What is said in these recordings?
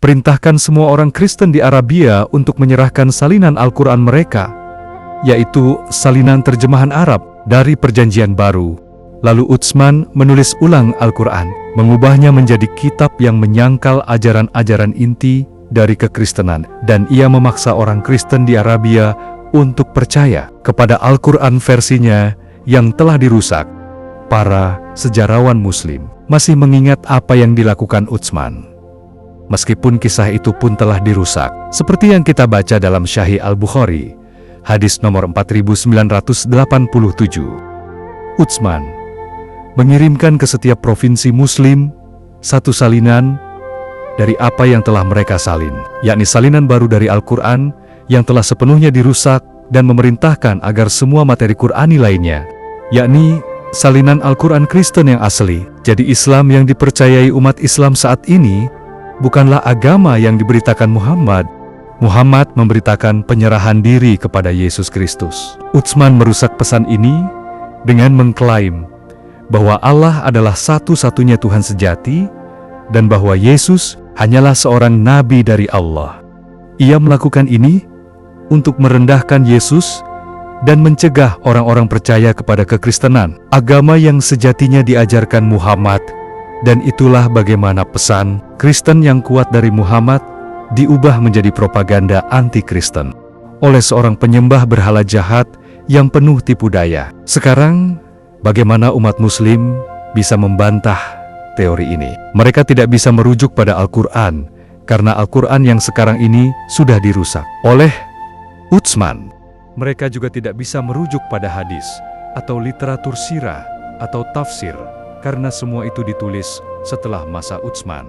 perintahkan semua orang Kristen di Arabia untuk menyerahkan salinan Al-Quran mereka, yaitu salinan terjemahan Arab dari Perjanjian Baru. Lalu Utsman menulis ulang Al-Quran, mengubahnya menjadi kitab yang menyangkal ajaran-ajaran inti dari kekristenan, dan ia memaksa orang Kristen di Arabia untuk percaya kepada Al-Quran versinya yang telah dirusak. Para sejarawan Muslim masih mengingat apa yang dilakukan Utsman, meskipun kisah itu pun telah dirusak, seperti yang kita baca dalam Sahih Al-Bukhari, hadis nomor 4987. Utsman mengirimkan ke setiap provinsi Muslim satu salinan dari apa yang telah mereka salin, yakni salinan baru dari Al-Quran yang telah sepenuhnya dirusak, dan memerintahkan agar semua materi Qurani lainnya, yakni salinan Al-Quran Kristen yang asli. Jadi Islam yang dipercayai umat Islam saat ini bukanlah agama yang diberitakan Muhammad. Muhammad memberitakan penyerahan diri kepada Yesus Kristus. Utsman merusak pesan ini dengan mengklaim bahwa Allah adalah satu-satunya Tuhan sejati dan bahwa Yesus hanyalah seorang nabi dari Allah. Ia melakukan ini untuk merendahkan Yesus dan mencegah orang-orang percaya kepada kekristenan, agama yang sejatinya diajarkan Muhammad. Dan itulah bagaimana pesan Kristen yang kuat dari Muhammad diubah menjadi propaganda anti-Kristen oleh seorang penyembah berhala jahat yang penuh tipu daya. Sekarang, bagaimana umat Muslim bisa membantah teori ini? Mereka tidak bisa merujuk pada Al-Quran, karena Al-Quran yang sekarang ini sudah dirusak oleh Utsman. Mereka juga tidak bisa merujuk pada hadis, atau literatur sirah, atau tafsir, karena semua itu ditulis setelah masa Utsman.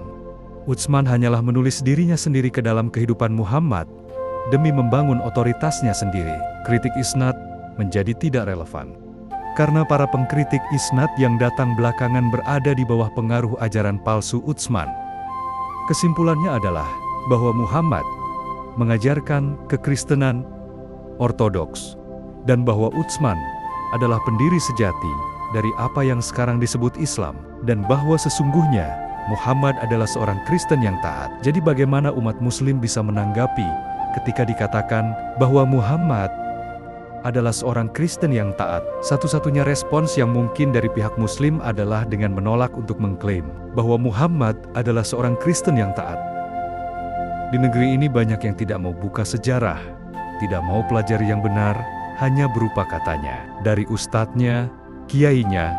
Utsman hanyalah menulis dirinya sendiri ke dalam kehidupan Muhammad, demi membangun otoritasnya sendiri. Kritik isnad menjadi tidak relevan, karena para pengkritik isnad yang datang belakangan berada di bawah pengaruh ajaran palsu Utsman. Kesimpulannya adalah bahwa Muhammad mengajarkan kekristenan ortodoks, dan bahwa Utsman adalah pendiri sejati dari apa yang sekarang disebut Islam, dan bahwa sesungguhnya Muhammad adalah seorang Kristen yang taat. Jadi bagaimana umat Muslim bisa menanggapi ketika dikatakan bahwa Muhammad adalah seorang Kristen yang taat? Satu-satunya respons yang mungkin dari pihak Muslim adalah dengan menolak untuk mengklaim bahwa Muhammad adalah seorang Kristen yang taat. Di negeri ini banyak yang tidak mau buka sejarah, tidak mau pelajari yang benar, hanya berupa katanya dari ustadznya, kiainya,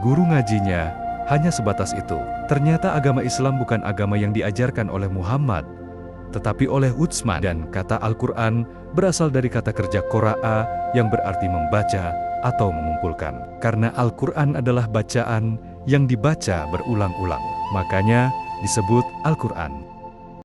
guru ngajinya, hanya sebatas itu. Ternyata agama Islam bukan agama yang diajarkan oleh Muhammad, tetapi oleh Utsman. Dan kata Al-Quran berasal dari kata kerja qara'a yang berarti membaca atau mengumpulkan. Karena Al-Quran adalah bacaan yang dibaca berulang-ulang, makanya disebut Al-Quran.